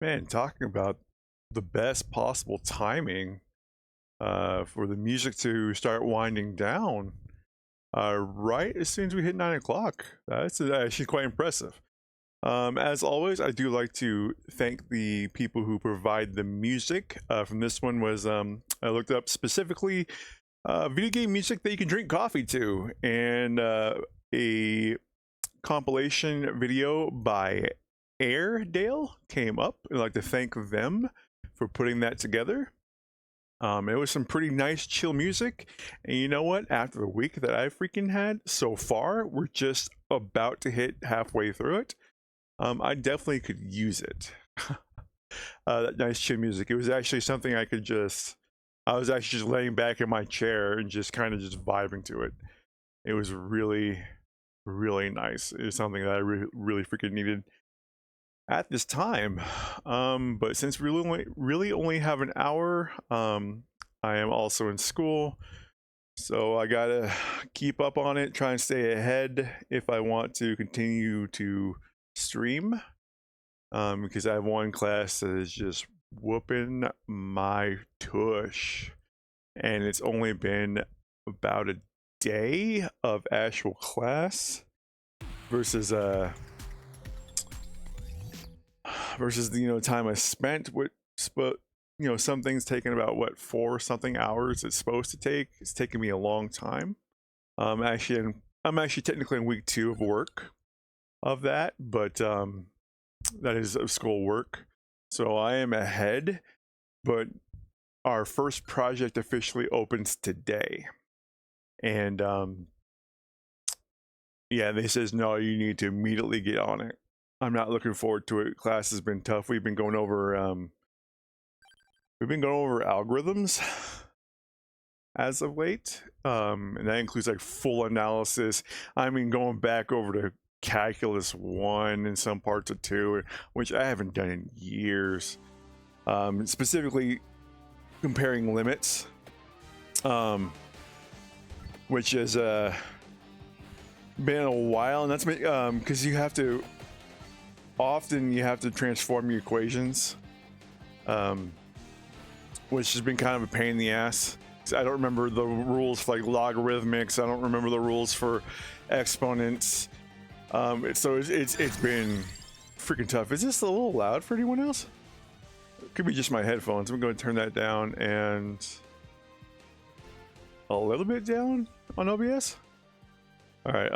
Man, talking about the best possible timing for the music to start winding down right as soon as we hit 9 o'clock. That's actually quite impressive. As always, I do like to thank the people who provide the music. From this one was I looked up specifically video game music that you can drink coffee to, and a compilation video by Airedale came up. I'd like to thank them for putting that together. It was some pretty nice chill music, and you know what, after the week that I freaking had so far, we're just about to hit halfway through it. I definitely could use it. That nice chill music. It was actually something I was actually just laying back in my chair and just kind of just vibing to it. It was really nice. It was something that I really freaking needed at this time. But since we really only have an hour, I am also in school, so I gotta keep up on it, try and stay ahead if I want to continue to stream, because I have one class that is just whooping my tush, and it's only been about a day of actual class versus the time I spent with some things taking about 4 something hours it's supposed to take. It's taking me a long time. I'm actually technically in week 2 of work of that, but that is of school work, so I am ahead. But our first project officially opens today, and yeah, they says no, you need to immediately get on it. I'm not looking forward to it. Class has been tough. We've been going over algorithms as of late, and that includes like full analysis. I mean, going back over to calculus 1 and some parts of 2, which I haven't done in years. Specifically comparing limits, which has been a while, and that's been because you have to transform your equations, which has been kind of a pain in the ass. I don't remember the rules for like logarithmics. I don't remember the rules for exponents. So it's been freaking tough. Is this a little loud for anyone else? It could be just my headphones. I'm going to turn that down and a little bit down on OBS. All right.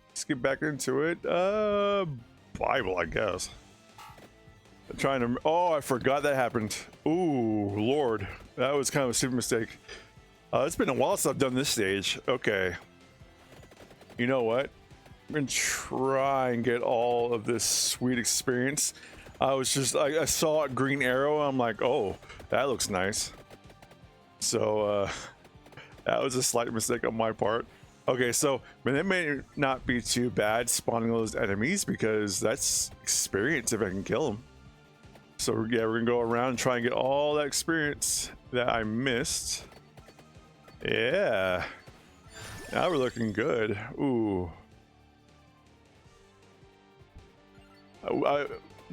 Let's get back into it. Bible, I guess. I'm trying to. Oh, I forgot that happened. Ooh, Lord, that was kind of a stupid mistake. It's been a while since I've done this stage. Okay. You know what? I'm gonna try and get all of this sweet experience. I saw a green arrow. I'm like, oh, that looks nice. So that was a slight mistake on my part. Okay, so but it may not be too bad spawning those enemies, because that's experience if I can kill them. So yeah, we're gonna go around and try and get all that experience that I missed. Yeah, now we're looking good. Ooh, I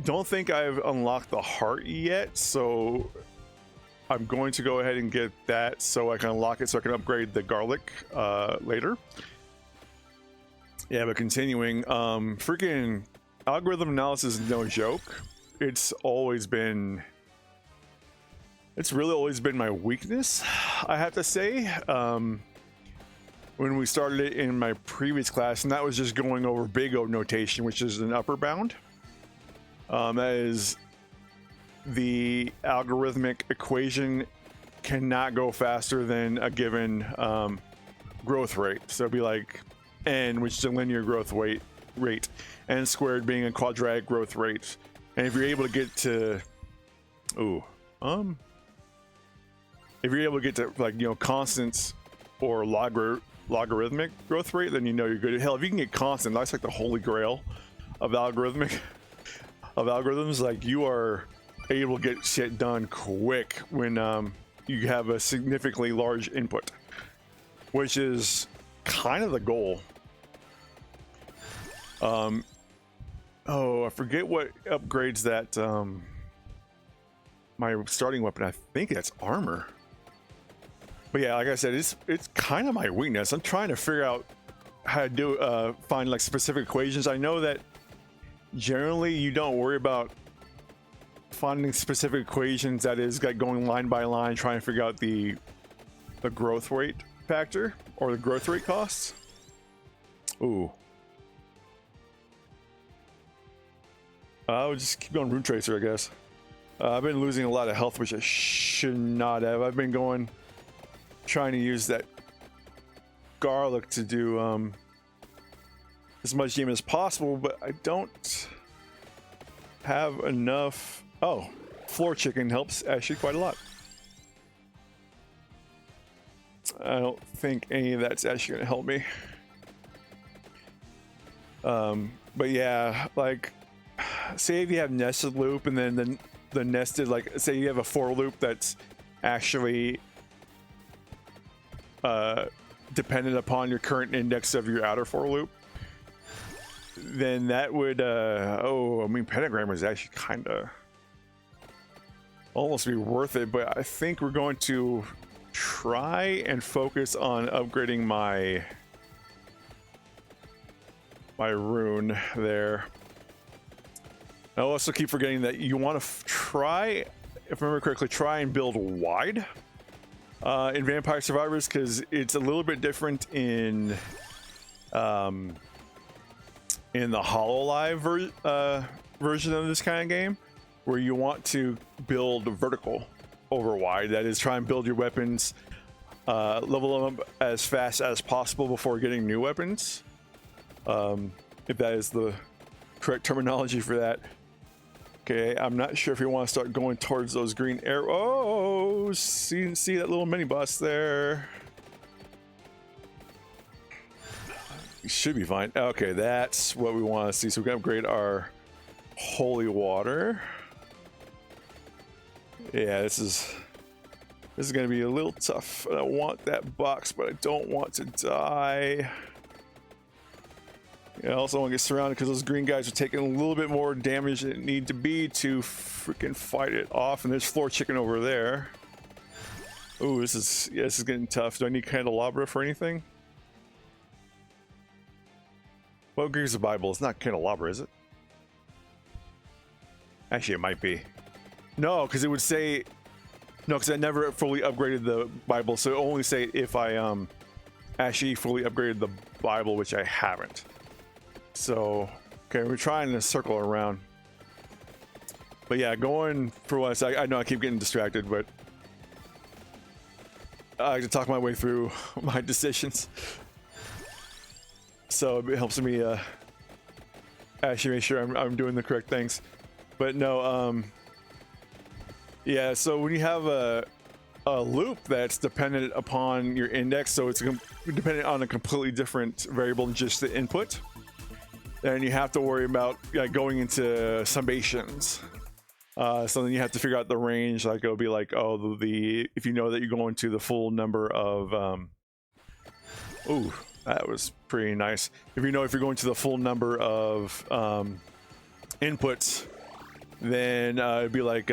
don't think I've unlocked the heart yet, so I'm going to go ahead and get that so I can unlock it, so I can upgrade the garlic later. Yeah, but continuing, freaking algorithm analysis is no joke. It's really always been my weakness, I have to say. When we started it in my previous class, and that was just going over big O notation, which is an upper bound. That is, the algorithmic equation cannot go faster than a given growth rate. So it'd be like n, which is a linear growth rate, n squared being a quadratic growth rate. And if you're able to get to constants or logarithmic growth rate, then you're good. Hell, if you can get constant, that's like the holy grail of algorithms. Like, you are able to get shit done quick when you have a significantly large input, which is kind of the goal. Oh, I forget what upgrades that my starting weapon. I think that's armor. But yeah, like I said, it's kind of my weakness. I'm trying to figure out how to do find like specific equations. I know that generally you don't worry about finding specific equations, that is like going line by line trying to figure out the growth rate factor or the growth rate costs. Ooh. I'll just keep going Rune Tracer, I guess. I've been losing a lot of health, which I should not have. I've been trying to use that garlic to do as much damage as possible, but I don't have enough. Oh, floor chicken helps actually quite a lot. I don't think any of that's actually going to help me. But yeah, like, say if you have nested loop and then the nested, like, say you have a for loop that's actually dependent upon your current index of your outer for loop, then that would oh, I mean, pentagram is actually kind of almost be worth it, but I think we're going to try and focus on upgrading my rune there. I also keep forgetting that you want to try, if I remember correctly, try and build wide in Vampire Survivors, because it's a little bit different in the HoloLive version of this kind of game, where you want to build vertical over wide. That is, try and build your weapons, level them up as fast as possible before getting new weapons. If that is the correct terminology for that. Okay, I'm not sure if you want to start going towards those green arrows. See that little mini boss there. You should be fine. Okay, that's what we want to see. So we can upgrade our holy water. Yeah, this is going to be a little tough. I want that box, but I don't want to die. Yeah, I also want to get surrounded because those green guys are taking a little bit more damage than it need to be to freaking fight it off. And there's floor chicken over there. Oh, this is getting tough. Do I need candelabra for anything? What agrees the Bible? It's not candelabra, is it? Actually, it might be. No, because it would say no, because I never fully upgraded the Bible, so it only say if I actually fully upgraded the Bible, which I haven't. So, okay, we're trying to circle around. But yeah, going for once, I know I keep getting distracted, but I like to talk my way through my decisions. So it helps me actually make sure I'm doing the correct things. But no, yeah, so when you have a loop that's dependent upon your index, so it's dependent on a completely different variable than just the input, then you have to worry about going into summations. So then you have to figure out the range. Like it'll be like, oh, if you know that you're going to the full number of ooh, that was pretty nice. If you're going to the full number of inputs, then it'd be like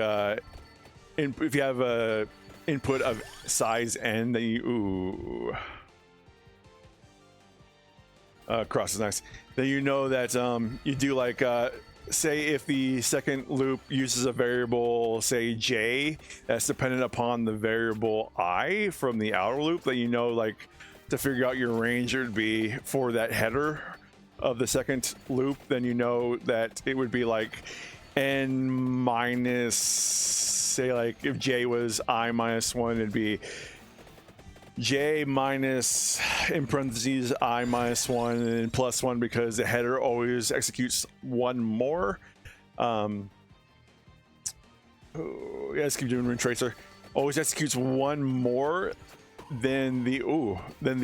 if you have a input of size n, then you cross is nice. Then you know that you do like say if the second loop uses a variable, say j, that's dependent upon the variable I from the outer loop, that you know, like, to figure out your range would be for that header of the second loop, then you know that it would be like n minus, say, like if j was I minus 1, it'd be j minus, in parentheses, I minus 1 and then plus 1, because the header always executes one more. Yeah, let's keep doing Rune Tracer. Always executes one more than than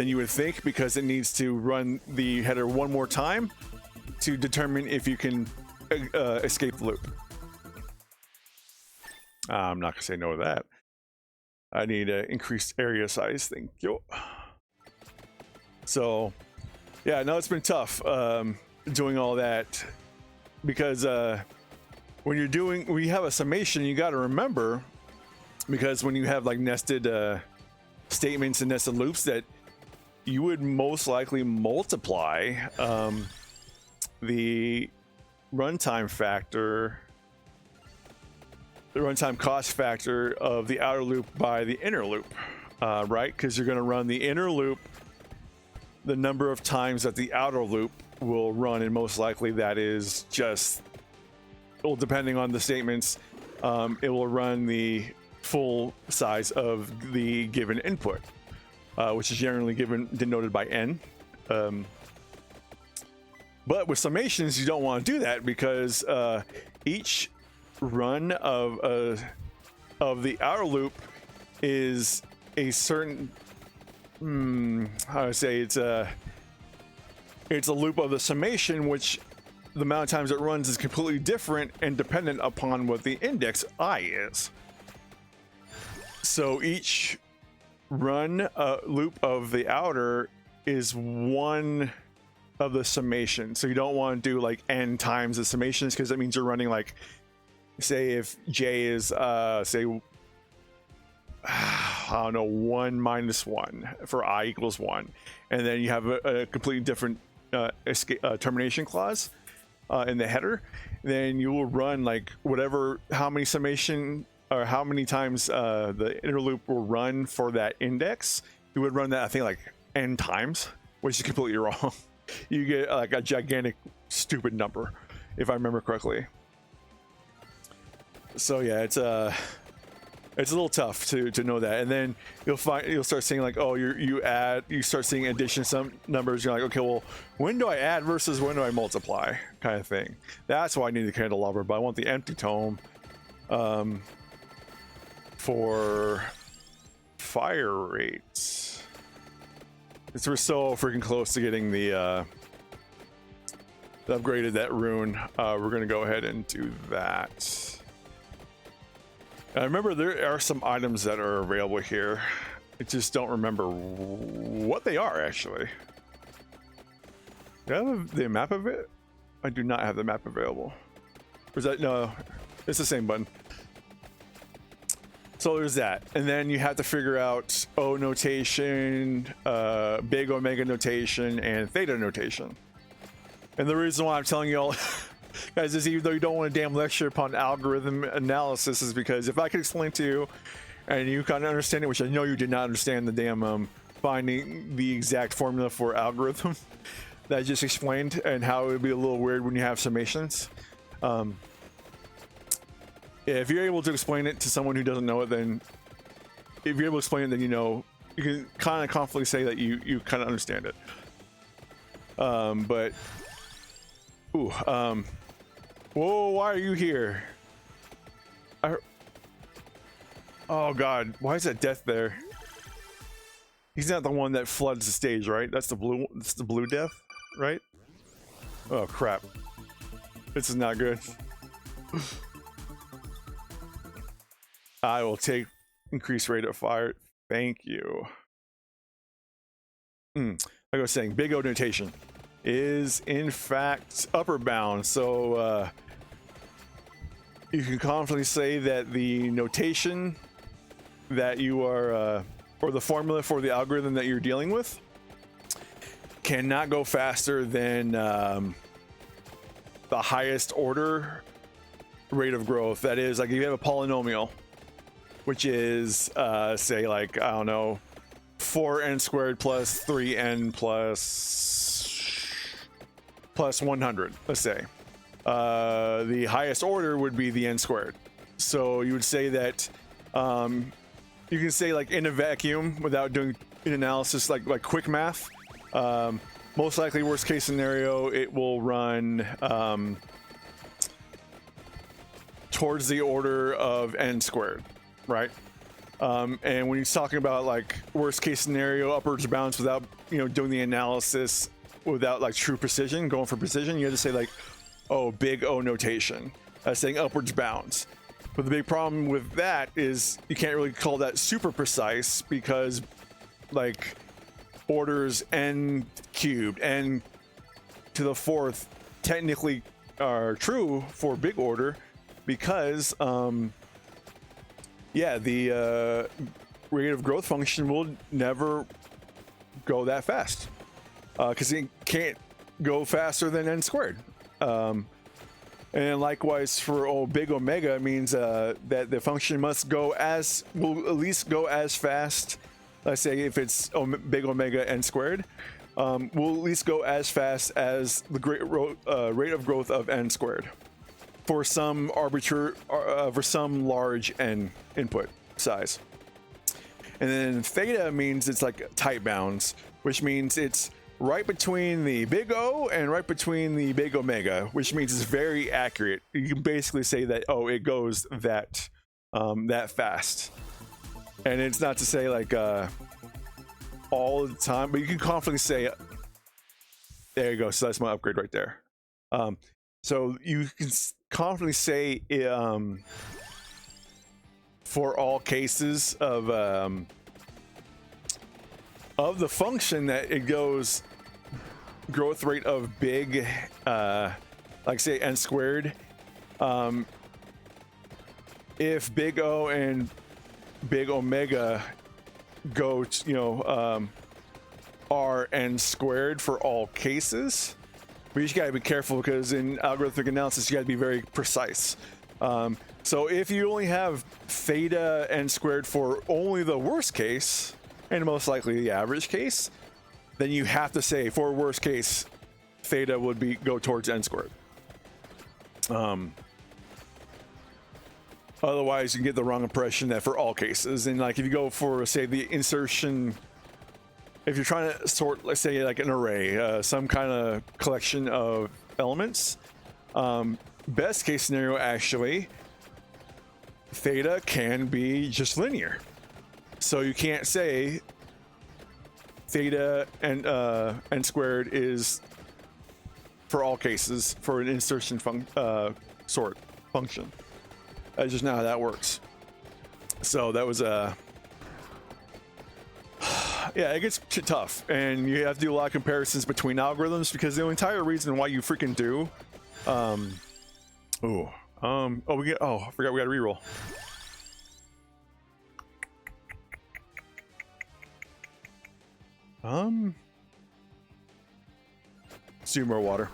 you would think, because it needs to run the header one more time to determine if you can escape the loop. I'm not gonna say no to that. I need an increased area size. Thank you. So, yeah, no, it's been tough. doing all that, because when you have a summation, you got to remember, because when you have like nested statements and nested loops, that you would most likely multiply the runtime factor, the runtime cost factor of the outer loop by the inner loop, right? Because you're going to run the inner loop the number of times that the outer loop will run, and most likely that is just, well, depending on the statements, it will run the full size of the given input, which is generally denoted by n. But with summations, you don't want to do that, because each run of the outer loop is a certain, how to say, it's a loop of the summation, which the amount of times it runs is completely different and dependent upon what the index I is. So each run loop of the outer is one of the summation. So you don't want to do like n times the summations, because that means you're running, like, say if j is say I don't know, 1 minus 1 for I equals 1, and then you have a completely different termination clause in the header, then you will run like whatever, how many summation or how many times the inner loop will run for that index. You would run that, I think, like n times, which is completely wrong. You get like a gigantic stupid number, if I remember correctly. So yeah, it's a little tough to know that, and then you'll start seeing like, oh, you start seeing addition some numbers. You're like, okay, well, when do I add versus when do I multiply, kind of thing. That's why I need the candelabra, but I want the empty tome for fire rates. Because we're so freaking close to getting the upgraded that rune. We're gonna go ahead and do that. I remember there are some items that are available here. I just don't remember what they are, actually. Do I have the map of it? I do not have the map available. Or is that, no, it's the same button. So there's that. And then you have to figure out O notation, big omega notation, and theta notation. And the reason why I'm telling you all guys, is even though you don't want a damn lecture upon algorithm analysis, is because if I could explain to you and you kind of understand it, which I know you did not understand the damn finding the exact formula for algorithm that I just explained, and how it would be a little weird when you have summations. If you're able to explain it to someone who doesn't know it, then if you're able to explain it, then you know, you can kind of confidently say that you kind of understand it. But whoa, why are you here? Oh god, why is that death there? He's not the one that floods the stage, right? That's the blue death, right? Oh crap, this is not good. I will take increased rate of fire, thank you. Like I was saying, big O notation is in fact upper bound, so you can confidently say that the notation that you are or the formula for the algorithm that you're dealing with cannot go faster than the highest order rate of growth. That is, like, if you have a polynomial, which is say, like, I don't know, 4n squared plus 3n plus 100, let's say. The highest order would be the n squared. So you would say that you can say, like, in a vacuum, without doing an analysis, like quick math, most likely worst case scenario, it will run towards the order of n squared, right? And when he's talking about, like, worst case scenario, upwards bounds, without, you know, doing the analysis, without, like, true precision, going for precision, you have to say, like, oh, big O notation, saying upwards bounds. But the big problem with that is you can't really call that super precise, because, like, orders n cubed, n to the fourth technically are true for big order, because yeah, the rate of growth function will never go that fast, because it can't go faster than n squared. And likewise for big omega, it means that the function will at least go as fast. Let's say if it's big omega n squared, will at least go as fast as the rate of growth of n squared for some for some large n input size. And then theta means it's like tight bounds, which means it's right between the big O and right between the big omega, which means it's very accurate. You can basically say that, oh, it goes that that fast. And it's not to say like all the time, but you can confidently say, there you go. So that's my upgrade right there. So you can confidently say for all cases of the function that it goes growth rate of big, like say n squared. If big O and big omega go to, you know, are n squared for all cases, but you just gotta be careful because in algorithmic analysis you gotta be very precise. So if you only have theta n squared for only the worst case and most likely the average case, then you have to say for worst case theta would go towards n squared. Otherwise you can get the wrong impression that for all cases. And like if you go for, say, the insertion, if you're trying to sort, let's say, like an array, some kind of collection of elements, best case scenario, actually, theta can be just linear. So you can't say theta and n squared is for all cases for an insertion sort function. That's just not how that works. So that was yeah, it gets tough, and you have to do a lot of comparisons between algorithms, because the entire reason why you freaking do I forgot we got to reroll. Let's do more water.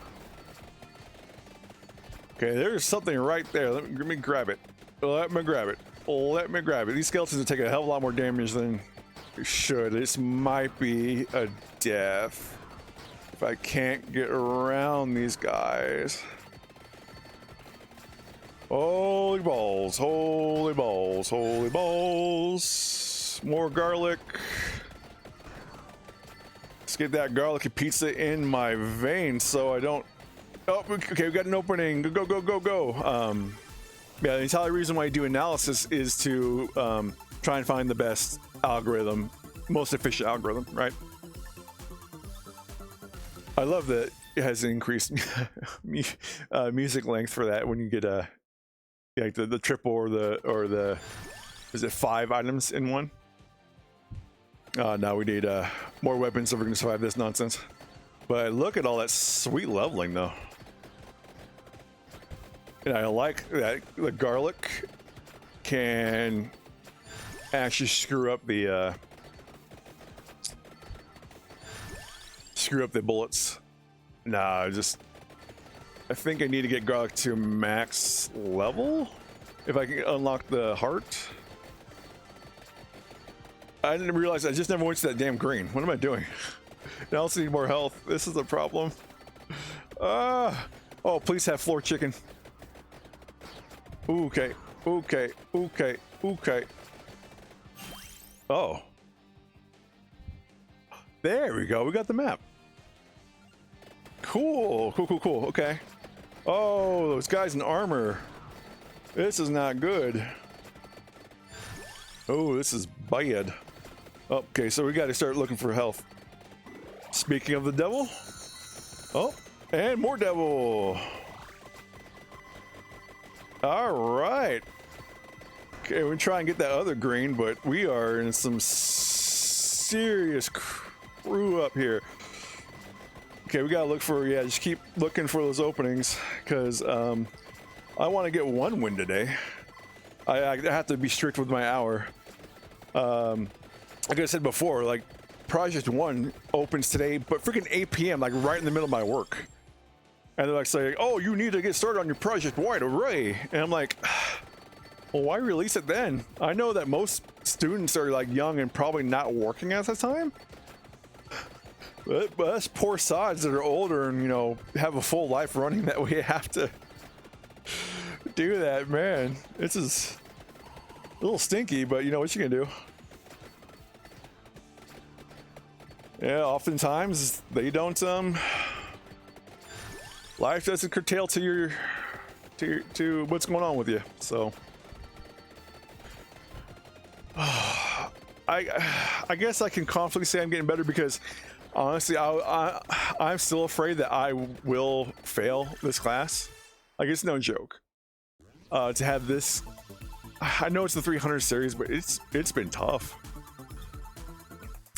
Okay, there's something right there. Let me grab it. Let me grab it. Let me grab it. These skeletons are taking a hell of a lot more damage than they should. This might be a death if I can't get around these guys. Holy balls, holy balls, holy balls. More garlic. Let's get that garlicky pizza in my veins so I don't... Oh, okay, we got an opening. Go, go, go, go. Yeah, the entire reason why I do analysis is to try and find the best algorithm, most efficient algorithm, right? I love that it has increased music length for that when you get like the triple or the is it 5 items in one? Now we need more weapons if we're gonna survive this nonsense. But look at all that sweet leveling though. And I like that the garlic can actually screw up the bullets. Nah, I think I need to get garlic to max level if I can unlock the heart. I didn't realize I just never went to that damn green. What am I doing? I also need more health. This is a problem. Oh, please have floor chicken. Okay, okay, okay, okay. Oh. There we go. We got the map. Cool, cool, cool, cool. Okay. Oh, those guys in armor. This is not good. Oh, this is bad. Okay, so we got to start looking for health. Speaking of the devil. Oh, and more devil. All right. Okay, we're trying to get that other green, but we are in some serious crew up here. Okay, we gotta look for, yeah, just keep looking for those openings, because I want to get 1 win today. I have to be strict with my hour. Like I said before, like Project 1 opens today, but freaking 8 p.m., like right in the middle of my work. And they're like saying, oh, you need to get started on your Project right away. And I'm like, well, why release it then? I know that most students are like young and probably not working at the time. But us poor sods that are older and, you know, have a full life running that we have to do that, man. This is a little stinky, but you know what you can do. Yeah, oftentimes they don't, life doesn't curtail to your, to what's going on with you, so. I guess I can confidently say I'm getting better because honestly, I'm still afraid that I will fail this class. Like, it's no joke. To have this, I know it's the 300 series, but it's been tough.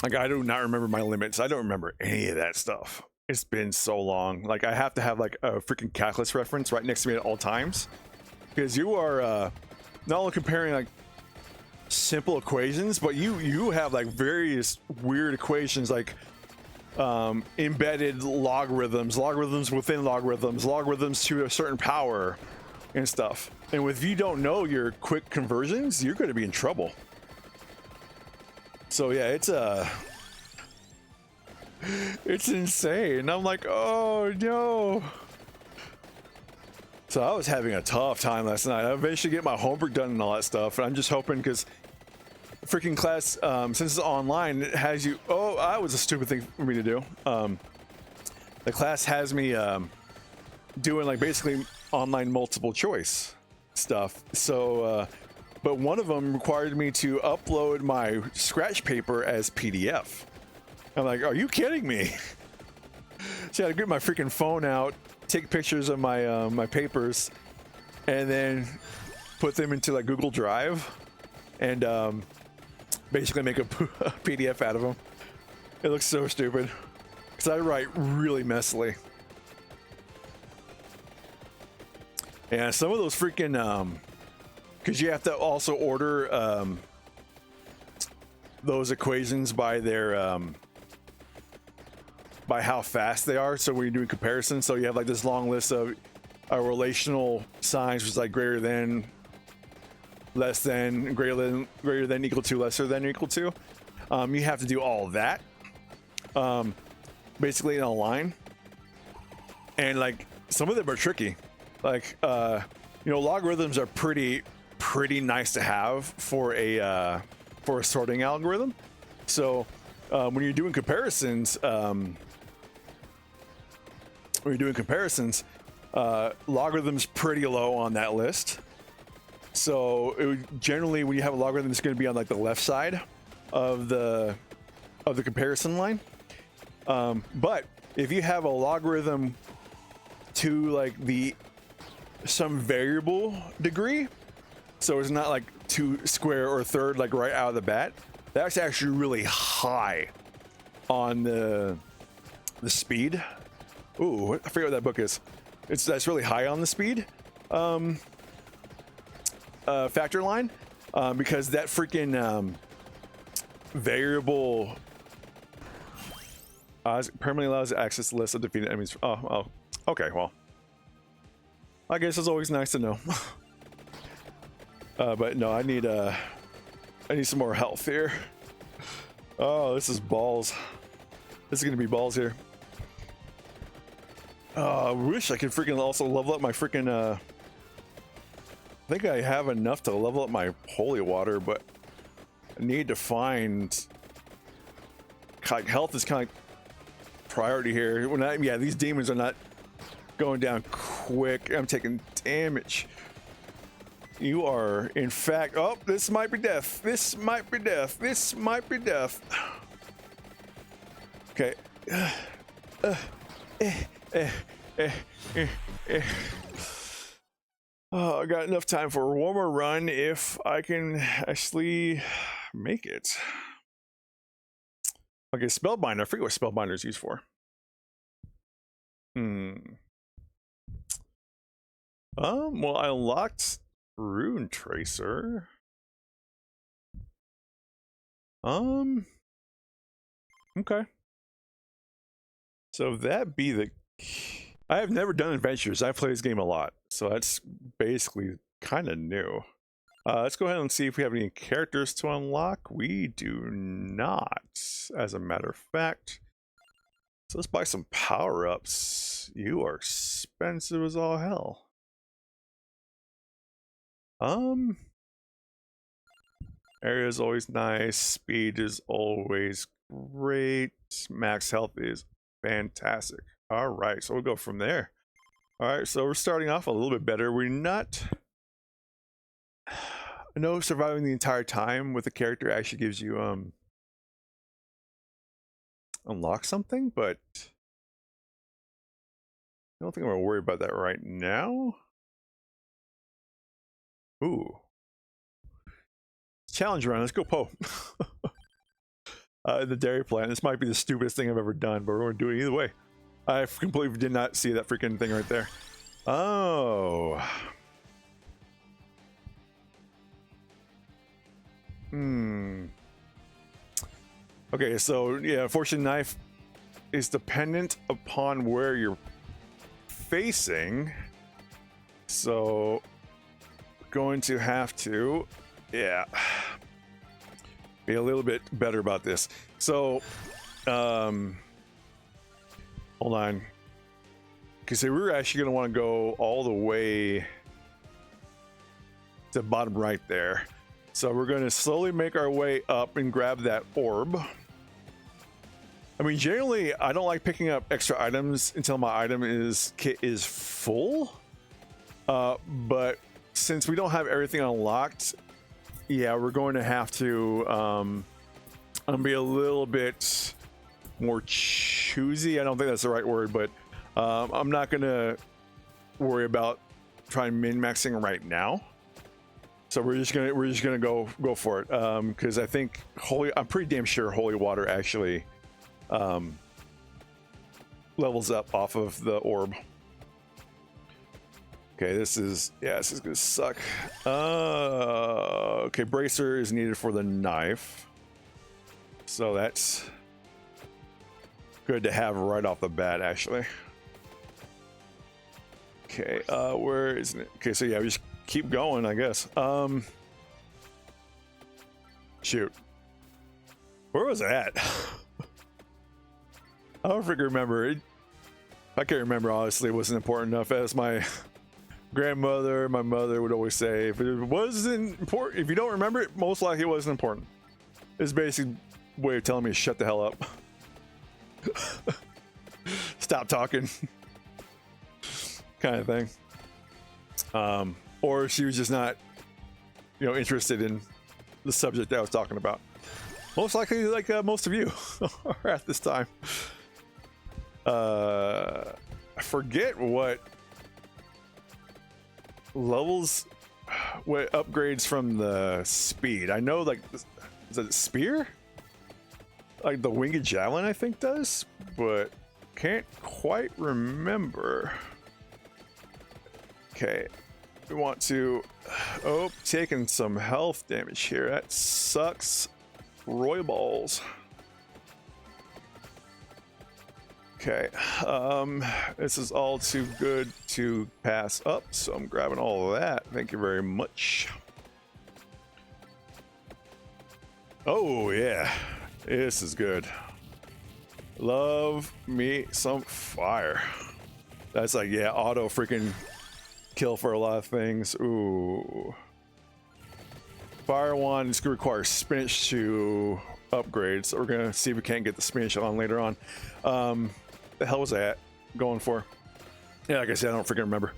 Like, I do not remember my limits. I don't remember any of that stuff. It's been so long. Like, I have to have like a freaking calculus reference right next to me at all times, because you are not only comparing like simple equations, but you have like various weird equations, like embedded logarithms within logarithms to a certain power and stuff. And if you don't know your quick conversions, you're going to be in trouble. So yeah, it's insane. I'm like, oh no. So I was having a tough time last night. I eventually get my homework done and all that stuff, and I'm just hoping, because freaking class, since it's online, it has you, oh, that was a stupid thing for me to do. The class has me doing like basically online multiple choice stuff. So but one of them required me to upload my scratch paper as PDF. I'm like, are you kidding me? So I had to get my freaking phone out, take pictures of my my papers, and then put them into like Google Drive, and basically make a PDF out of them. It looks so stupid because I write really messily. And some of those freaking because you have to also order those equations by their by how fast they are. So when you're doing comparisons, so you have like this long list of relational signs, which is like greater than, less than, greater than, equal to, lesser than, equal to. You have to do all of that basically in a line, and like some of them are tricky. Like you know, logarithms are pretty nice to have for a sorting algorithm. So when you're doing comparisons, logarithms pretty low on that list. So it would, generally, when you have a logarithm, it's going to be on like the left side of the comparison line. But if you have a logarithm to like some variable degree, so it's not like 2 square or third like right out of the bat, that's actually really high on the speed. Ooh, I forget what that book is. That's really high on the speed factor line, because that freaking variable permanently allows access to list of defeated enemies. Oh, okay, well, I guess it's always nice to know. But no, I need some more health here. Oh, this is balls. This is gonna be balls here. I wish I could freaking also level up my freaking I think I have enough to level up my holy water, but I need to find, like, health is kind of priority here. Yeah, these demons are not going down quick. I'm taking damage. You are, in fact, oh, this might be death. This might be death. This might be death. Okay. Oh, I got enough time for one more run if I can actually make it. Okay, Spellbinder. I forget what Spellbinder is used for. Well, I unlocked Rune Tracer. Okay. So that be the... I have never done adventures. I play this game a lot, so that's basically kind of new. Let's go ahead and see if we have any characters to unlock. We do not, as a matter of fact. So let's buy some power-ups. You are expensive as all hell. Area is always nice. Speed is always great. Max health is fantastic. All right, so we'll go from there. All right, so we're starting off a little bit better. We're not... I know surviving the entire time with a character actually gives you unlock something, but I don't think I'm gonna worry about that right now. Ooh. Challenge run, let's go Poe. The dairy plant. This might be the stupidest thing I've ever done, but we're gonna do it either way. I completely did not see that freaking thing right there. Oh. Okay, so yeah, fortune knife is dependent upon where you're facing. So going to have to, yeah, be a little bit better about this. So, hold on, because we're actually going to want to go all the way to bottom right there. So we're going to slowly make our way up and grab that orb. I mean, generally, I don't like picking up extra items until my kit is full. But since we don't have everything unlocked, yeah, we're going to have to be a little bit more choosy. I don't think that's the right word, but I'm not going to worry about trying min-maxing right now. So we're just gonna go for it, because I think I'm pretty damn sure holy water actually levels up off of the orb. Okay, this is gonna suck. Okay, bracer is needed for the knife, so that's good to have right off the bat actually. Okay, where is it? Okay, so yeah, we just keep going, I guess. Shoot, where was that? I don't freaking remember it. I can't remember, honestly. It wasn't important enough. As my grandmother, my mother would always say, if it wasn't important, if you don't remember it, most likely it wasn't important. It's basically a way of telling me to shut the hell up. Stop talking. Kind of thing. Or she was just not, interested in the subject that I was talking about. Most likely, like most of you are at this time. I forget what levels, what upgrades from the speed. I know, like, is it spear? Like the winged javelin, I think does, but can't quite remember. Okay, we want to, taking some health damage here. That sucks. Roy balls. Okay, this is all too good to pass up, so I'm grabbing all of that. Thank you very much. Oh yeah, this is good. Love me some fire. That's like, yeah, auto freaking kill for a lot of things. Ooh. Fire wand is going to require spinach to upgrade, so we're going to see if we can't get the spinach on later on. The hell was that going for? Yeah, like I said, I don't freaking remember.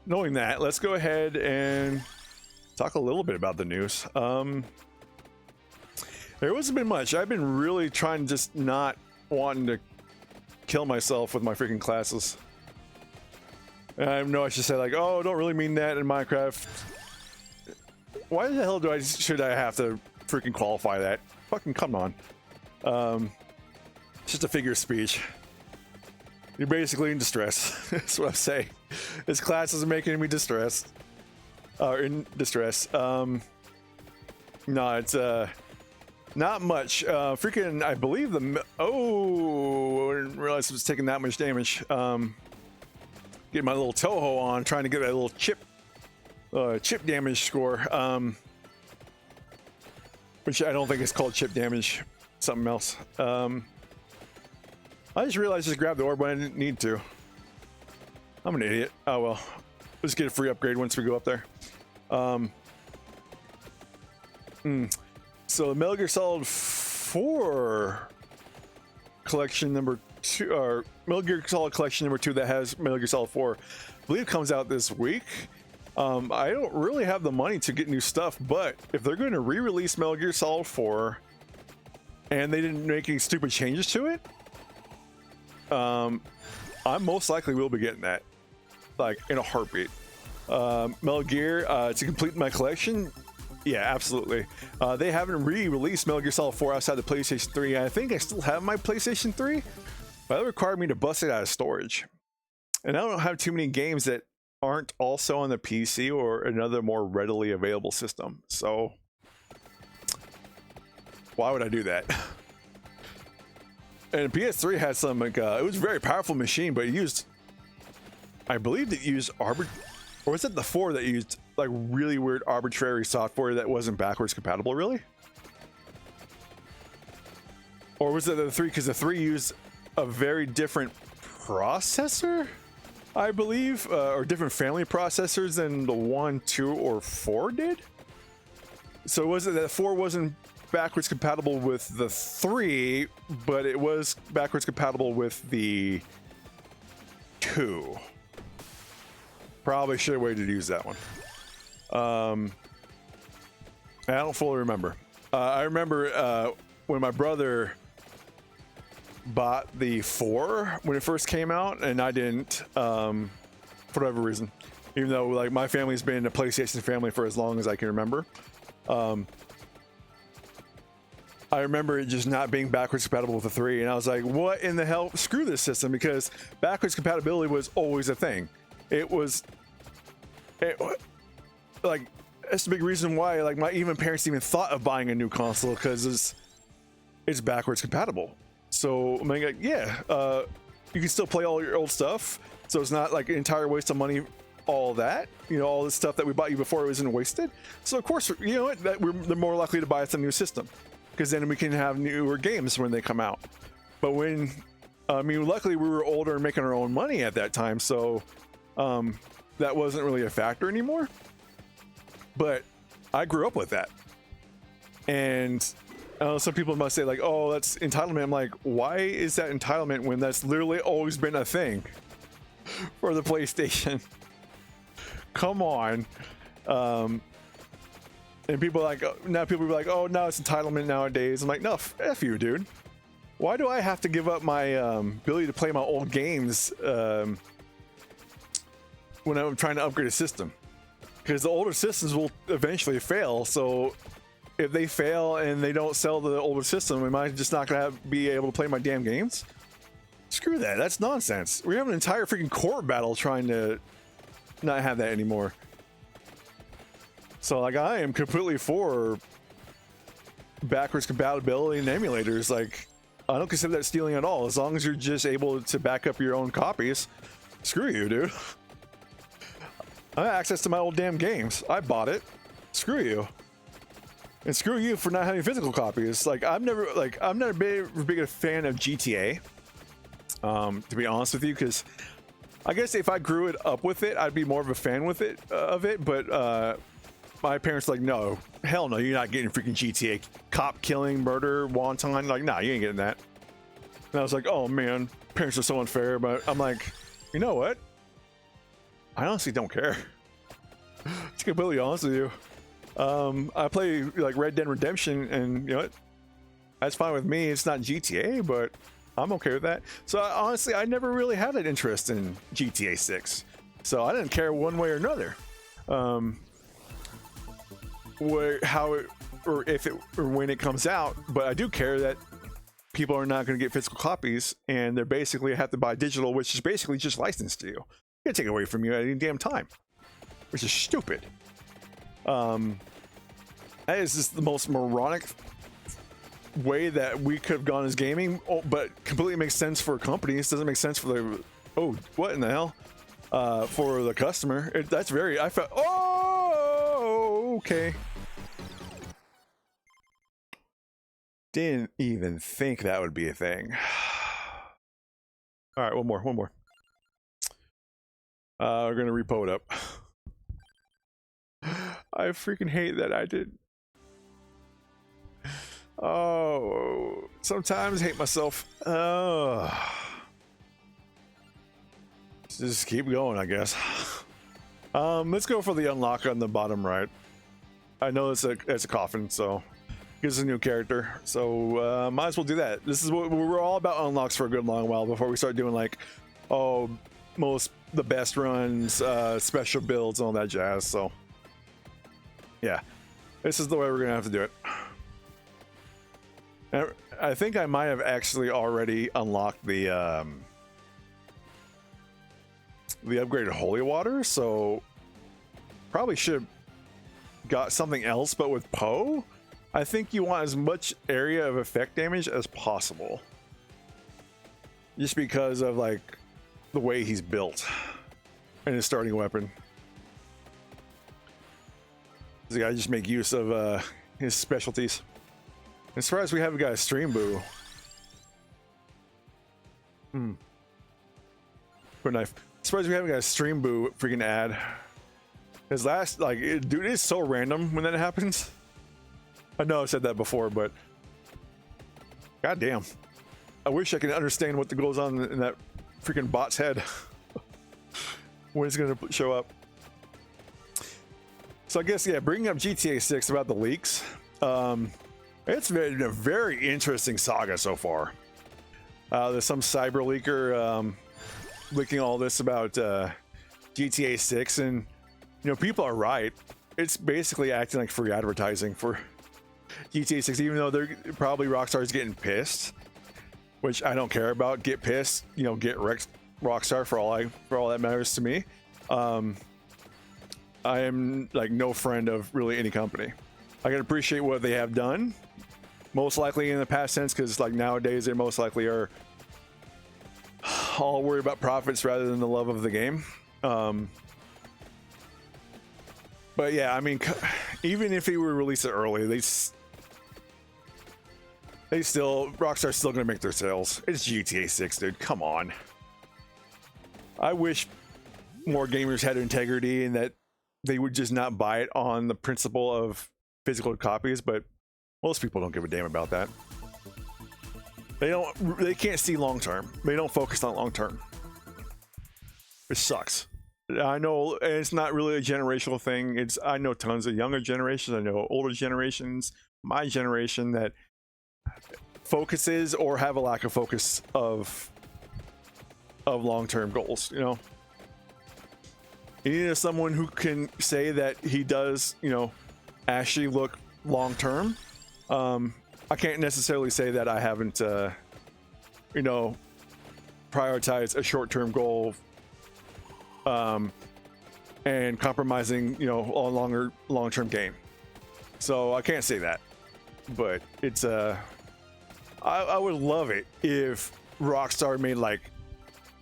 Knowing that, let's go ahead and talk a little bit about the news. There wasn't been much. I've been really trying, just not wanting to kill myself with my freaking classes. I know I should say, like, oh, don't really mean that in Minecraft. Why the hell should I have to freaking qualify that? Fucking come on. just a figure of speech. You're basically in distress. That's what I say. This class is making me distressed. In distress. No, it's not much. Freaking, I believe oh, I didn't realize it was taking that much damage. Get my little Toho on, trying to get that little chip damage score. Which I don't think is called chip damage. Something else. I just realized I just grabbed the orb when I didn't need to. I'm an idiot. Oh well. Let's get a free upgrade once we go up there. So Metal Gear Solid 4 collection number 2, or Metal Gear Solid collection number 2 that has Metal Gear Solid 4, I believe comes out this week. I don't really have the money to get new stuff, but if they're going to re-release Metal Gear Solid 4 and they didn't make any stupid changes to it, I most likely will be getting that, like in a heartbeat. Metal Gear to complete my collection, yeah, absolutely. They haven't re-released Metal Gear Solid 4 outside the PlayStation 3. I think I still have my PlayStation 3, but that required me to bust it out of storage, and I don't have too many games that aren't also on the PC or another more readily available system, so why would I do that? And PS3 had some, like, it was a very powerful machine, but it used, I believe it used or was it the 4 that used like really weird arbitrary software that wasn't backwards compatible, really? Or was it the 3? Because the 3 used a very different processor, I believe, or different family processors than the 1, 2, or 4 did. So was it that 4 wasn't backwards compatible with the 3, but it was backwards compatible with the 2? Probably should have waited to use that one. I don't fully remember. I remember when my brother bought the 4 when it first came out, and I didn't, for whatever reason. Even though, like, my family's been a PlayStation family for as long as I can remember. I remember it just not being backwards compatible with the 3, and I was like, what in the hell? Screw this system, because backwards compatibility was always a thing. Like, that's the big reason why, like, my parents even thought of buying a new console, because it's backwards compatible. So I'm like, yeah, you can still play all your old stuff, so it's not like an entire waste of money. All that, you know, all the stuff that we bought you before, it wasn't wasted. So of course, you know what, that they're more likely to buy us a new system, because then we can have newer games when they come out. But when, I mean, luckily we were older and making our own money at that time, so that wasn't really a factor anymore. But I grew up with that, and I know some people must say, like, oh, that's entitlement. I'm like, why is that entitlement when that's literally always been a thing for the PlayStation? Come on. And people are like, now people are like, oh, now it's entitlement nowadays. I'm like, no, F you, dude. Why do I have to give up my ability to play my old games when I'm trying to upgrade a system? Because the older systems will eventually fail. So if they fail and they don't sell the older system, am I just not gonna be able to play my damn games? Screw that. That's nonsense. We have an entire freaking court battle trying to not have that anymore. So, like, I am completely for backwards compatibility and emulators. Like, I don't consider that stealing at all. As long as you're just able to back up your own copies, screw you, dude. I have access to my old damn games. I bought it. Screw you. And screw you for not having physical copies. Like, I'm not a big a fan of GTA, to be honest with you, because I guess if I grew it up with it, I'd be more of a fan with it of it. But my parents were like, no, hell no, you're not getting freaking GTA. Cop killing, murder, wanton. Like, nah, you ain't getting that. And I was like, oh man, parents are so unfair. But I'm like, you know what? I honestly don't care. To be completely honest with you, I play like Red Dead Redemption, and you know what? That's fine with me. It's not GTA, but I'm okay with that. So honestly, I never really had an interest in GTA 6, so I didn't care one way or another. How it, or if it, or when it comes out. But I do care that people are not going to get physical copies, and they're basically have to buy digital, which is basically just licensed to you. Can't take it away from you at any damn time, which is stupid. That is just the most moronic way that we could have gone as gaming, but completely makes sense for companies. Doesn't make sense for the what in the hell for the customer. That's very I felt okay. Didn't even think that would be a thing. All right, one more. We're gonna repo it up. I freaking hate that I did. Oh, sometimes I hate myself. Just keep going, I guess. Let's go for the unlock on the bottom right. I know it's a coffin, so gives a new character. So might as well do that. This is what we're all about, unlocks for a good long while before we start doing like, the best runs, special builds, and all that jazz. So yeah, this is the way we're gonna have to do it. And I think I might have actually already unlocked the upgraded holy water, so probably should have got something else. But with Poe, I think you want as much area of effect damage as possible, just because of like the way he's built and his starting weapon. This guy just make use of his specialties. As far as we haven't got a stream boo. Good knife. As far as we haven't got a stream boo freaking ad. His last, like, dude, it's so random when that happens. I know I've said that before, but goddamn, I wish I could understand what goes on in that freaking bot's head when it's gonna show up. So I guess, yeah, bringing up GTA 6 about the leaks. It's been a very interesting saga so far. There's some cyber leaker leaking all this about GTA 6, and you know, people are right. It's basically acting like free advertising for GTA 6, even though they're probably Rockstar's getting pissed, which I don't care about. Get pissed, you know, get wrecked, Rockstar, for all that matters to me. I am like no friend of really any company. I can appreciate what they have done, most likely in the past tense, because like nowadays they most likely are all worried about profits rather than the love of the game. But yeah, I mean, even if he were released early, Rockstar's still gonna make their sales. It's GTA 6, dude. Come on. I wish more gamers had integrity and that they would just not buy it on the principle of physical copies, but most people don't give a damn about that. They can't see long term. They don't focus on long term. It sucks. I know it's not really a generational thing. I know tons of younger generations. I know older generations, my generation, that focuses or have a lack of focus of long-term goals, you know. You need someone who can say that he does, you know, actually look long-term. I can't necessarily say that I haven't, you know, prioritized a short-term goal and compromising, you know, a long-term game. So I can't say that, but it's I would love it if Rockstar made like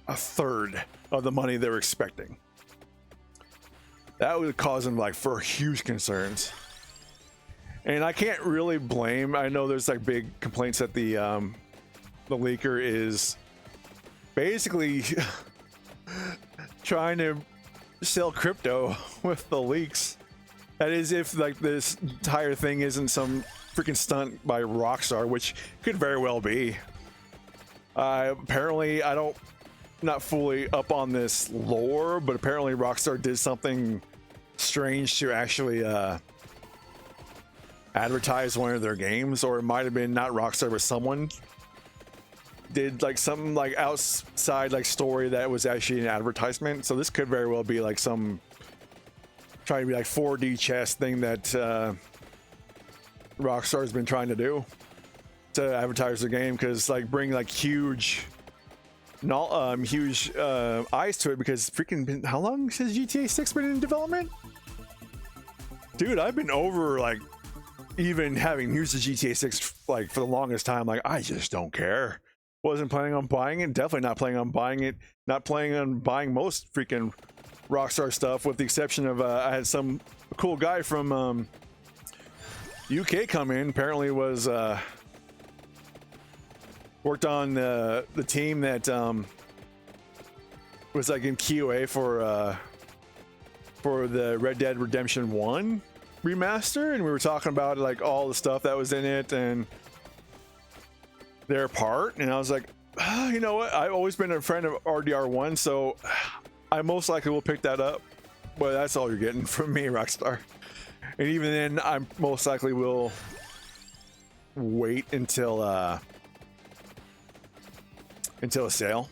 a third of the money they were expecting. That would cause them like for huge concerns. And I can't really blame. I know there's like big complaints that the leaker is basically trying to sell crypto with the leaks. That is, if like this entire thing isn't some freaking stunt by Rockstar, which could very well be. Apparently, not fully up on this lore, but apparently Rockstar did something strange to actually advertise one of their games, or it might have been not Rockstar, but someone did like something like outside like story that was actually an advertisement. So this could very well be like some trying to be like 4D chess thing that Rockstar's been trying to do. to advertise their game, because like bring like huge eyes to it, because freaking how long has GTA 6 been in development? Dude, I've been over like even having used the GTA 6 like for the longest time. Like, I just don't care. Wasn't planning on buying it. Definitely not planning on buying it. Not planning on buying most freaking Rockstar stuff, with the exception of I had some cool guy from UK come in. Apparently was worked on the team that was like in QA for the Red Dead Redemption 1 remaster, and we were talking about like all the stuff that was in it and their part, and I was like, you know what, I've always been a friend of RDR1, so I most likely will pick that up, but that's all you're getting from me, Rockstar. And even then, I most likely will wait until a sale,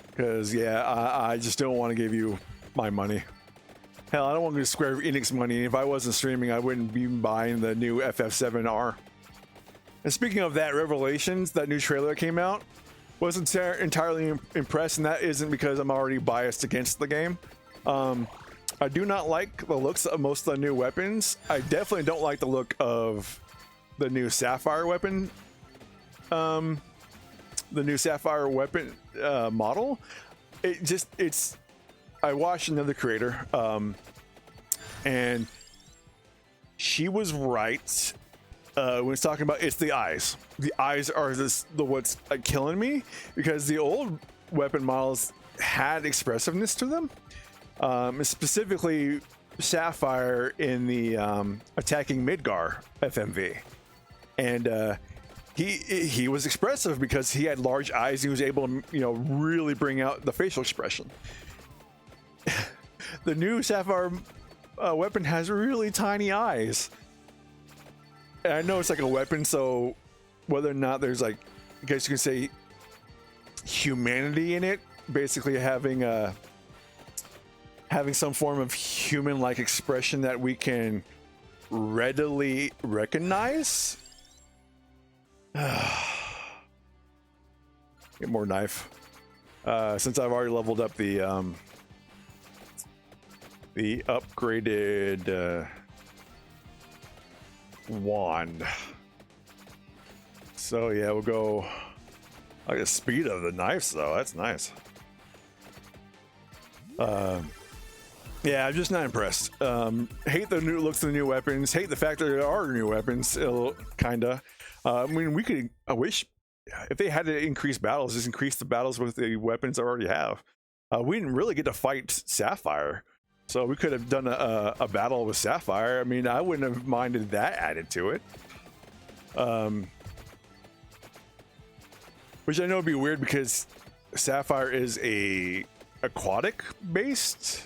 because yeah, I just don't want to give you my money. Hell, I don't want to give Square Enix money. If I wasn't streaming, I wouldn't be buying the new FF7R. And speaking of that, Revelations, that new trailer that came out, wasn't entirely impressed, and that isn't because I'm already biased against the game. I do not like the looks of most of the new weapons. I definitely don't like the look of the new Sapphire weapon. The new Sapphire weapon model. I watched another creator, and she was right when it's talking about it's the eyes. The eyes are what's like killing me, because the old weapon models had expressiveness to them, specifically Sapphire in the attacking Midgar FMV, and he was expressive because he had large eyes. He was able to, you know, really bring out the facial expression. The new Sapphire weapon has really tiny eyes. And I know it's like a weapon, so whether or not there's like, I guess you can say, humanity in it, basically having some form of human-like expression that we can readily recognize. Get more knife. Since I've already leveled up the upgraded wand. So yeah, we'll go like the speed of the knives though. That's nice. Yeah, I'm just not impressed. Hate the new looks of the new weapons. Hate the fact that there are new weapons. Kinda. I mean, I wish if they had to increase battles, just increase the battles with the weapons I already have. We didn't really get to fight Sapphire, so we could have done a battle with Sapphire. I mean, I wouldn't have minded that added to it. Which I know would be weird because Sapphire is a aquatic based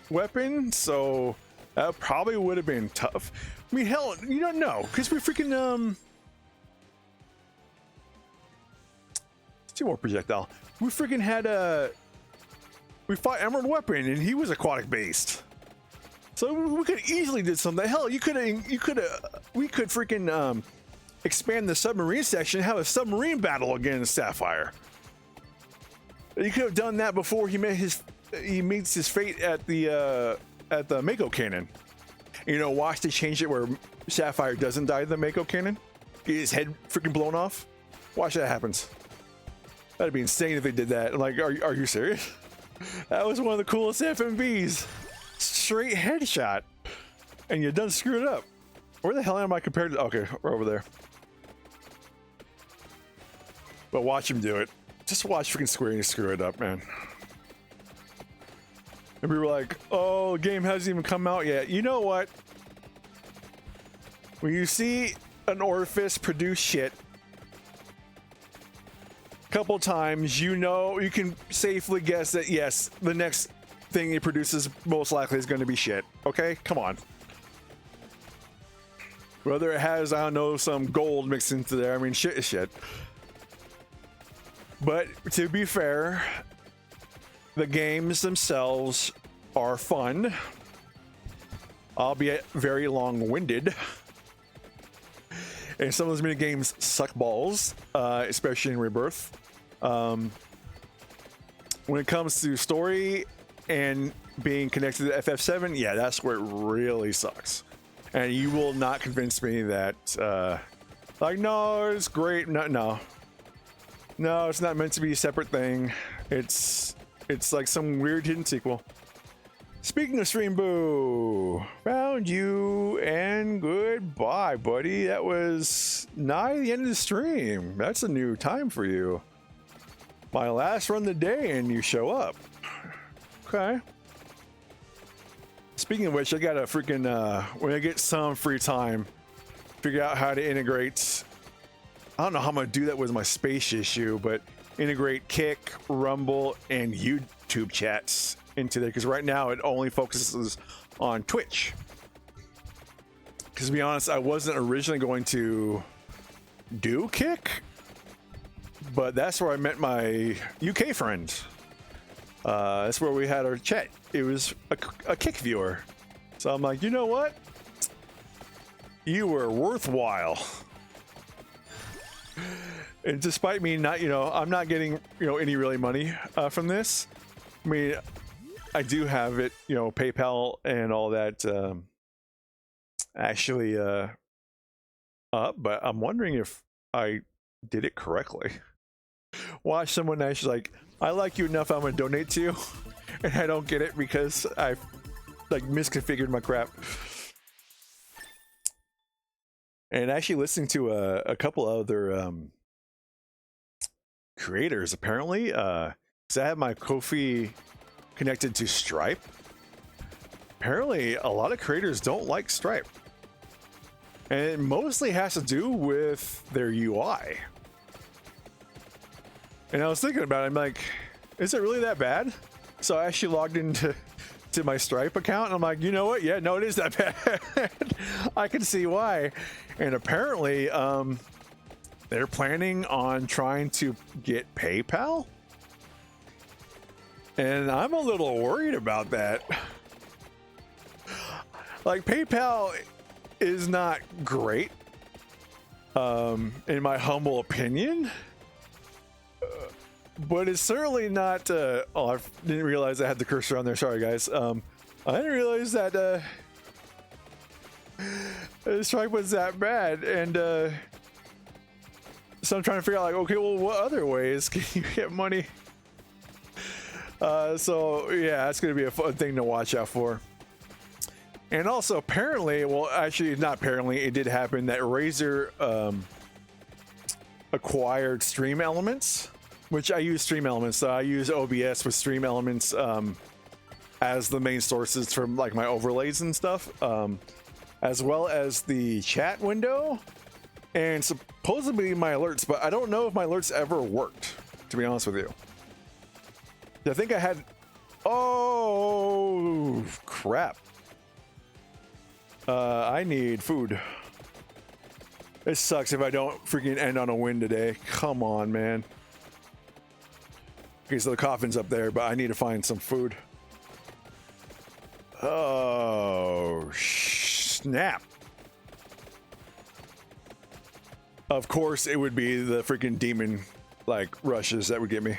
weapon, so that probably would have been tough. I mean, hell, you don't know, because we freaking two more projectile. We freaking had we fought Emerald Weapon, and he was aquatic based, so we could easily did something. Hell, we could freaking expand the submarine section, have a submarine battle against Sapphire. You could have done that before he meets his fate at the Mako Cannon. You know, watch they change it where Sapphire doesn't die to the Mako Cannon, get his head freaking blown off. Watch that happens. That'd be insane if they did that. Like, are you serious? That was one of the coolest FMVs. Straight headshot, and you done screwed it up. Where the hell am I compared to? Okay, we're over there. But watch him do it. Just watch freaking Square Enix screw it up, man. And we were like, oh, the game hasn't even come out yet. You know what? When you see an orifice produce shit a couple times, you know, you can safely guess that, yes, the next thing it produces most likely is going to be shit. Okay? Come on. Whether it has, I don't know, some gold mixed into there, I mean, shit is shit. But to be fair, the games themselves are fun, albeit very long-winded. And some of those mini games suck balls, especially in Rebirth. When it comes to story and being connected to FF7, yeah, that's where it really sucks. And you will not convince me that, like, no, it's great. No, it's not meant to be a separate thing. It's like some weird hidden sequel. Speaking of Stream Boo, found you and goodbye, buddy. That was nigh the end of the stream. That's a new time for you. My last run of the day and you show up. Okay. Speaking of which, I gotta freaking, when I get some free time, figure out how to integrate. I don't know how I'm gonna do that with my space issue, but integrate Kick, Rumble, and YouTube chats into there, because right now it only focuses on Twitch. Because to be honest, I wasn't originally going to do Kick, but that's where I met my UK friend. That's where we had our chat. It was a Kick viewer. So I'm like, you know what? You were worthwhile. And despite me not, I'm not getting, any really money from this. I mean, I do have it, PayPal and all that actually up, but I'm wondering if I did it correctly. Watch someone actually like, I like you enough, I'm gonna donate to you, and I don't get it because I've like misconfigured my crap. And actually listening to a couple other creators apparently, because I have my Ko-fi connected to Stripe. Apparently a lot of creators don't like Stripe, and it mostly has to do with their UI. And I was thinking about it, I'm like, is it really that bad? So I actually logged into my Stripe account and I'm like, you know what, yeah, no, it is that bad. I can see why. And apparently they're planning on trying to get PayPal. And I'm a little worried about that. Like, PayPal is not great, in my humble opinion. But it's certainly not, oh, I didn't realize I had the cursor on there. Sorry, guys. I didn't realize that Stripe was that bad. And so I'm trying to figure out, like, okay, well, what other ways can you get money? So yeah, that's going to be a fun thing to watch out for. And also apparently, well, actually not apparently, it did happen that Razer acquired Stream Elements, which I use Stream Elements. So I use OBS with Stream Elements as the main sources for like my overlays and stuff, as well as the chat window and supposedly my alerts, but I don't know if my alerts ever worked, to be honest with you. I think I had, oh crap. I need food. It sucks if I don't freaking end on a win today. Come on, man. Okay, so the coffin's up there, but I need to find some food. Oh, snap. Of course, it would be the freaking demon, like, rushes that would get me.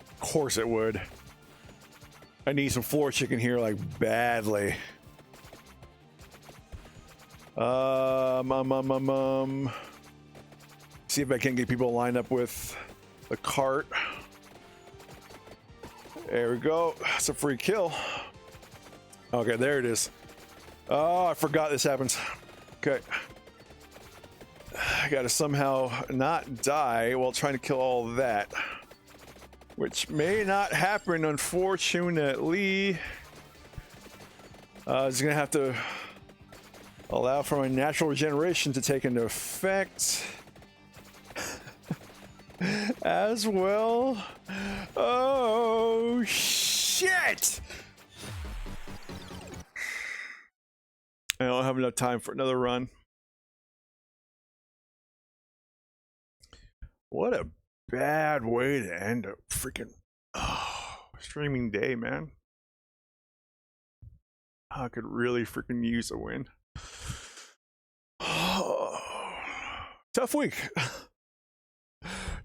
Of course it would. I need some floor chicken here, like, badly. See if I can get people lined up with the cart. There we go. That's a free kill. Okay, there it is. Oh, I forgot this happens. Okay. I gotta somehow not die while trying to kill all that, which may not happen, unfortunately. Just gonna have to allow for my natural regeneration to take into effect as well. Oh shit! I don't have enough time for another run. What a bad way to end a freaking streaming day, man. I could really freaking use a win. Tough week.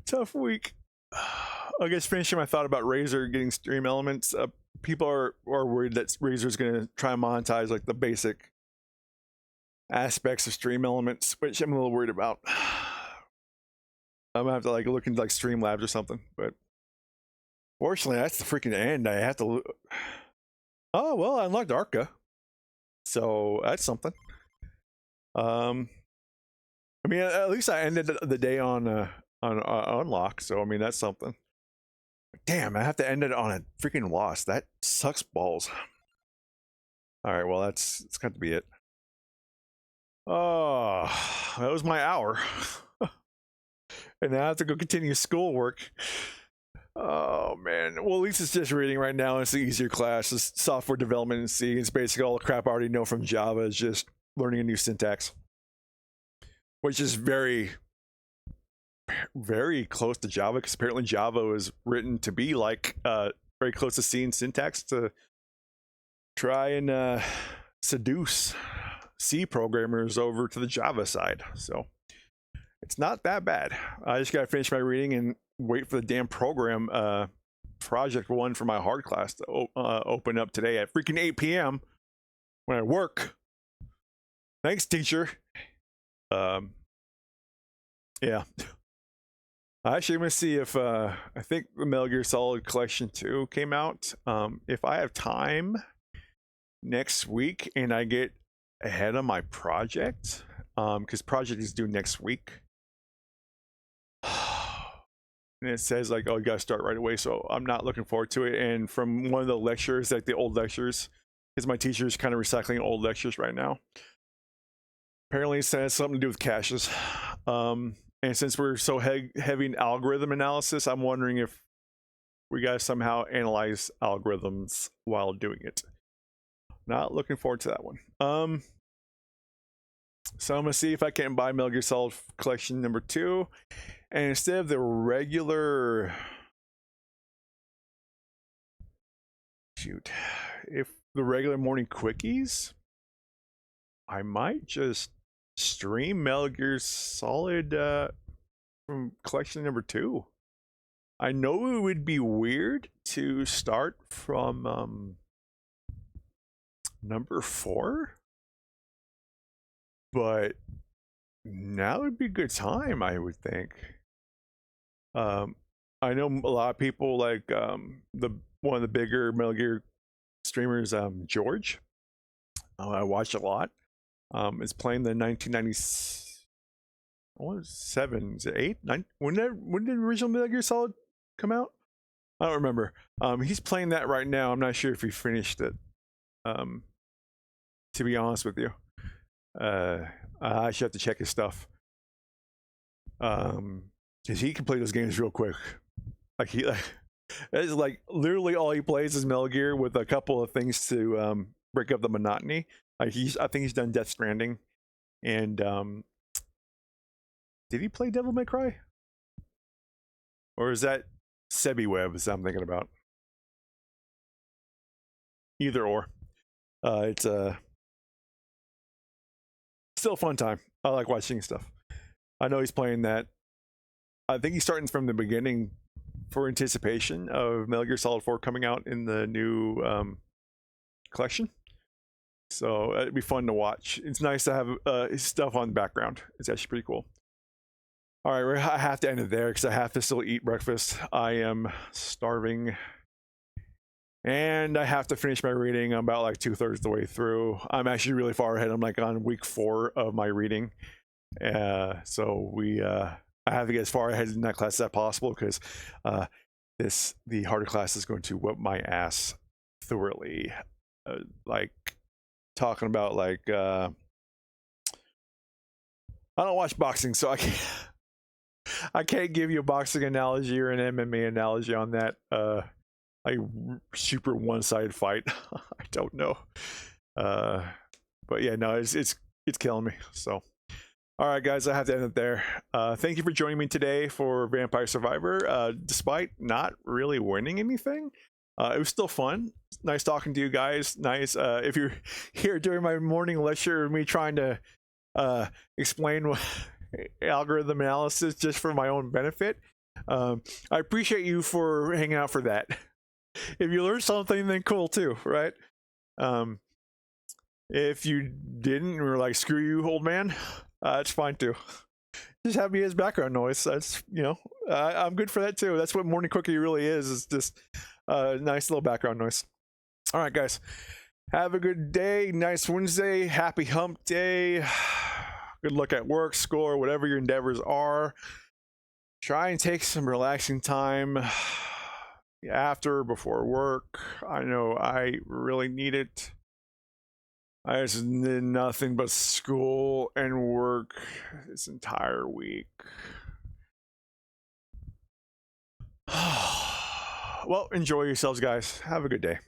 Tough week. I guess finishing my thought about Razer getting stream elements. People are worried that Razer's going to try and monetize like the basic aspects of stream elements, which I'm a little worried about. I'm gonna have to like look into like Streamlabs or something, but fortunately that's the freaking end. I have to. Oh well, I unlocked Arca, so that's something. I mean, at least I ended the day on unlock, so I mean that's something. Damn, I have to end it on a freaking loss. That sucks balls. All right, well it's got to be it. Oh, that was my hour. And now I have to go continue schoolwork. Oh man. Well, at least it's just reading right now. It's the easier class. It's software development in C. It's basically all the crap I already know from Java. It's just learning a new syntax, which is very, very close to Java, because apparently Java is written to be like very close to C in syntax to try and seduce C programmers over to the Java side. So it's not that bad. I just gotta finish my reading and wait for the damn program project one for my hard class to open up today at freaking 8 p.m. when I work. Thanks, teacher. Yeah. Actually, I'm gonna see if I think the Metal Gear Solid Collection 2 came out. If I have time next week and I get ahead of my project, because project is due next week. And it says like, oh, you gotta start right away, so I'm not looking forward to it. And from one of the lectures, like the old lectures, because my teacher's kind of recycling old lectures right now, apparently it has something to do with caches. And since we're so heavy in algorithm analysis, I'm wondering if we gotta somehow analyze algorithms while doing it. Not looking forward to that one. So I'm gonna see if I can buy Metal Gear Solid Collection number 2, and instead of the regular, if the regular morning quickies, I might just stream Metal Gear Solid from Collection number 2. I know it would be weird to start from number 4. But now would be a good time, I would think. I know a lot of people like one of the bigger Metal Gear streamers, George. I watch a lot. Is playing the 1997, is it 8, 9? When did the original Metal Gear Solid come out? I don't remember. He's playing that right now. I'm not sure if he finished it. To be honest with you. I should have to check his stuff. Cause he can play those games real quick. Like it's like literally all he plays is Metal Gear with a couple of things to break up the monotony. Like I think he's done Death Stranding, and did he play Devil May Cry? Or is that Sebiweb is I'm thinking about? Either or. It's still a fun time. I like watching stuff. I know he's playing that. I think he's starting from the beginning for anticipation of Metal Gear Solid 4 coming out in the new collection. So it'd be fun to watch. It's nice to have his stuff on the background. It's actually pretty cool. All right, I have to end it there because I have to still eat breakfast. I am starving. And I have to finish my reading. I'm about like 2/3 the way through. I'm actually really far ahead. I'm like on week 4 of my reading. So I have to get as far ahead in that class as possible, because the harder class is going to whip my ass thoroughly. Like talking about like I don't watch boxing, so I can't give you a boxing analogy or an MMA analogy on that. Like super one-sided fight. I don't know. But yeah, no, it's killing me. So all right, guys, I have to end it there. Thank you for joining me today for Vampire Survivor. Despite not really winning anything, it was still fun. Nice talking to you guys. Nice. If you're here during my morning lecture, me trying to explain algorithm analysis just for my own benefit. I appreciate you for hanging out for that. If you learned something, then cool too, right? If you didn't, and were like, screw you, old man, it's fine too. Just have me as background noise. That's, you know, I'm good for that too. That's what Morning Quickie really is. It's just a nice little background noise. All right, guys. Have a good day. Nice Wednesday. Happy hump day. Good luck at work, school, whatever your endeavors are. Try and take some relaxing time after, before work. I know I really need it. I just did nothing but school and work this entire week. Well, enjoy yourselves, guys. Have a good day.